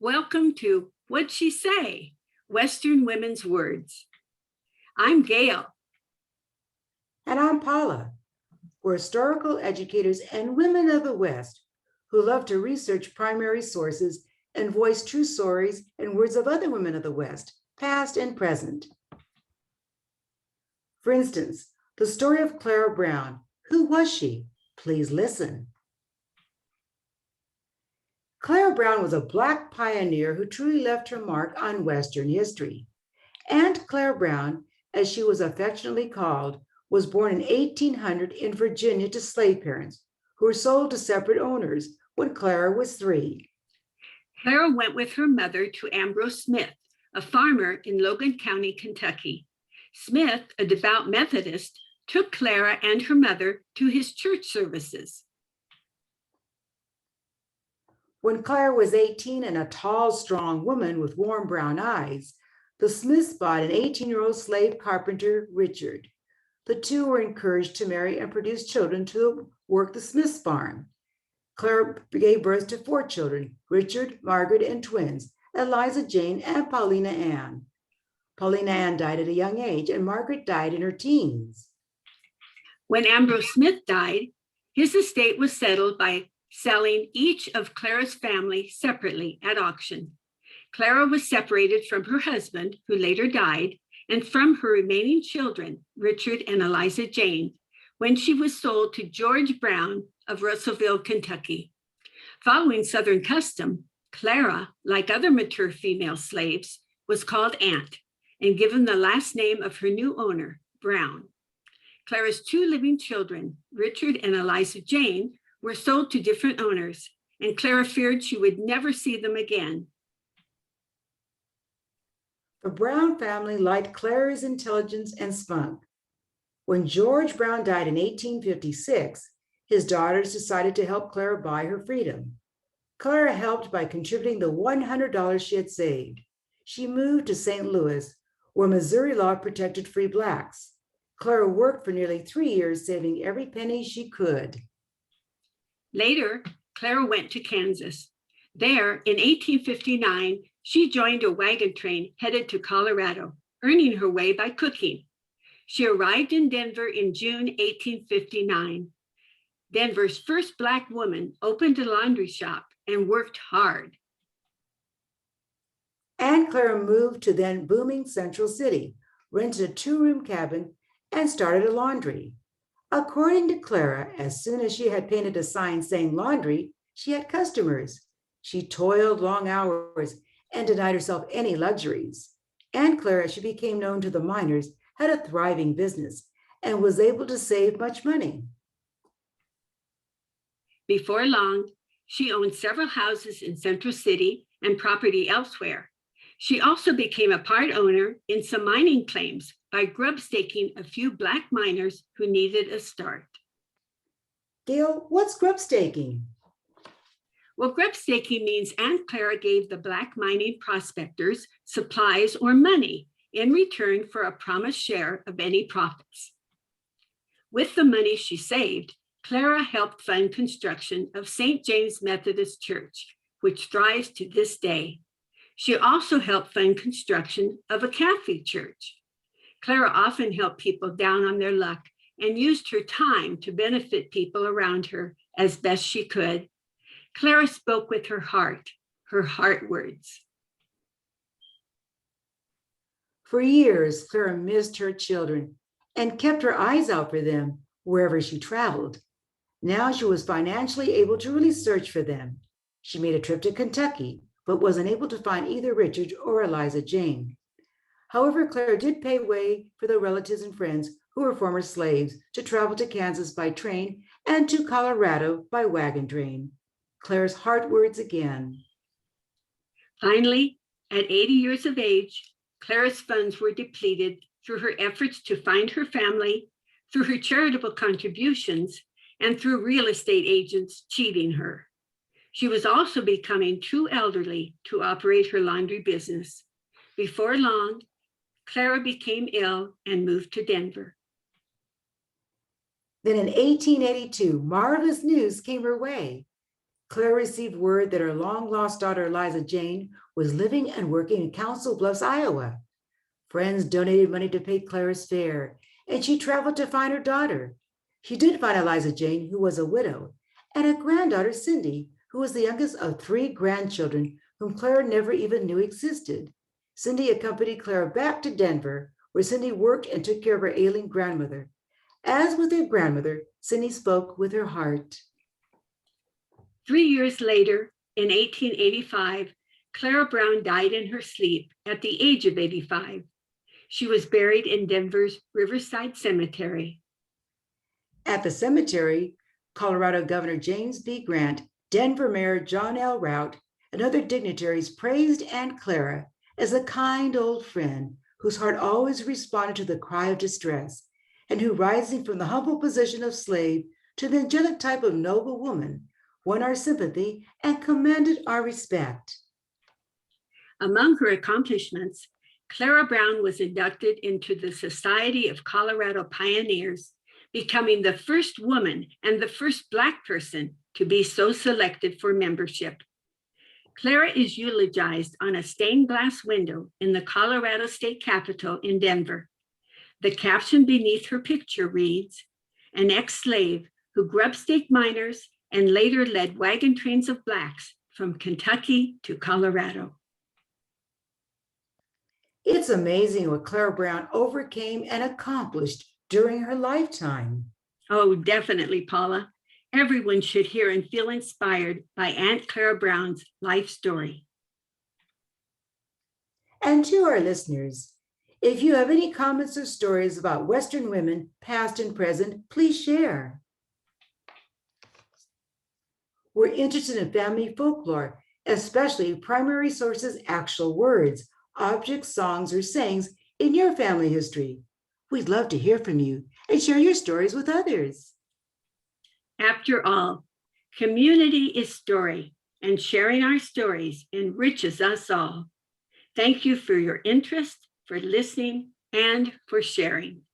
Welcome to What'd She Say? Western Women's Words. I'm Gail. And I'm Paula. We're historical educators and women of the West who love to research primary sources and voice true stories and words of other women of the West, past and present. For instance, the story of Clara Brown. Who was she? Please listen. Clara Brown was a Black pioneer who truly left her mark on Western history. Aunt Clara Brown, as she was affectionately called, was born in 1800 in Virginia to slave parents who were sold to separate owners when Clara was 3. Clara went with her mother to Ambrose Smith, a farmer in Logan County, Kentucky. Smith, a devout Methodist, took Clara and her mother to his church services. When Clara was 18 and a tall, strong woman with warm brown eyes, the Smiths bought an 18-year-old slave carpenter, Richard. The two were encouraged to marry and produce children to work the Smiths' farm. Clara gave birth to 4 children, Richard, Margaret, and twins, Eliza Jane and Paulina Ann. Paulina Ann died at a young age, and Margaret died in her teens. When Ambrose Smith died, his estate was settled by selling each of Clara's family separately at auction. Clara was separated from her husband, who later died, and from her remaining children, Richard and Eliza Jane, when she was sold to George Brown of Russellville, Kentucky. Following Southern custom, Clara, like other mature female slaves, was called Aunt and given the last name of her new owner, Brown. Clara's 2 living children, Richard and Eliza Jane, were sold to different owners, and Clara feared she would never see them again. The Brown family liked Clara's intelligence and spunk. When George Brown died in 1856, his daughters decided to help Clara buy her freedom. Clara helped by contributing the $100 she had saved. She moved to St. Louis, where Missouri law protected free Blacks. Clara worked for nearly 3 years, saving every penny she could. Later, Clara went to Kansas. There, in 1859, she joined a wagon train headed to Colorado, earning her way by cooking. She arrived in Denver in June 1859. Denver's first Black woman opened a laundry shop and worked hard. And Clara moved to then booming Central City, rented a 2-room cabin, and started a laundry. According to Clara, as soon as she had painted a sign saying laundry, she had customers. She toiled long hours and denied herself any luxuries. And Clara, as she became known to the miners, had a thriving business and was able to save much money. Before long, she owned several houses in Central City and property elsewhere. She also became a part owner in some mining claims by grub staking a few Black miners who needed a start. Gail, what's grub staking? Well, grub staking means Aunt Clara gave the Black mining prospectors supplies or money in return for a promised share of any profits. With the money she saved, Clara helped fund construction of St. James Methodist Church, which thrives to this day. She also helped fund construction of a Catholic church. Clara often helped people down on their luck and used her time to benefit people around her as best she could. Clara spoke with her heart words. For years, Clara missed her children and kept her eyes out for them wherever she traveled. Now she was financially able to really search for them. She made a trip to Kentucky, but was unable to find either Richard or Eliza Jane. However, Clara did pay way for the relatives and friends who were former slaves to travel to Kansas by train and to Colorado by wagon train. Clara's heart words again. Finally, at 80 years of age, Clara's funds were depleted through her efforts to find her family, through her charitable contributions, and through real estate agents cheating her. She was also becoming too elderly to operate her laundry business. Before long, Clara became ill and moved to Denver. Then in 1882, marvelous news came her way. Clara received word that her long-lost daughter, Eliza Jane, was living and working in Council Bluffs, Iowa. Friends donated money to pay Clara's fare, and she traveled to find her daughter. She did find Eliza Jane, who was a widow, and a granddaughter, Cindy, who was the youngest of 3 grandchildren whom Clara never even knew existed. Cindy accompanied Clara back to Denver, where Cindy worked and took care of her ailing grandmother. As with her grandmother, Cindy spoke with her heart. 3 years later, in 1885, Clara Brown died in her sleep at the age of 85. She was buried in Denver's Riverside Cemetery. At the cemetery, Colorado Governor James B. Grant, Denver Mayor John L. Rout, and other dignitaries praised Aunt Clara as a kind old friend whose heart always responded to the cry of distress, and who, rising from the humble position of slave to the angelic type of noble woman, won our sympathy and commanded our respect. Among her accomplishments, Clara Brown was inducted into the Society of Colorado Pioneers, becoming the first woman and the first Black person to be so selected for membership. Clara is eulogized on a stained glass window in the Colorado State Capitol in Denver. The caption beneath her picture reads, "An ex-slave who grub-staked miners and later led wagon trains of Blacks from Kentucky to Colorado." It's amazing what Clara Brown overcame and accomplished during her lifetime. Oh, definitely, Paula. Everyone should hear and feel inspired by Aunt Clara Brown's life story. And to our listeners, if you have any comments or stories about Western women, past and present, please share. We're interested in family folklore, especially primary sources, actual words, objects, songs, or sayings in your family history. We'd love to hear from you and share your stories with others. After all, community is story, and sharing our stories enriches us all. Thank you for your interest, for listening, and for sharing.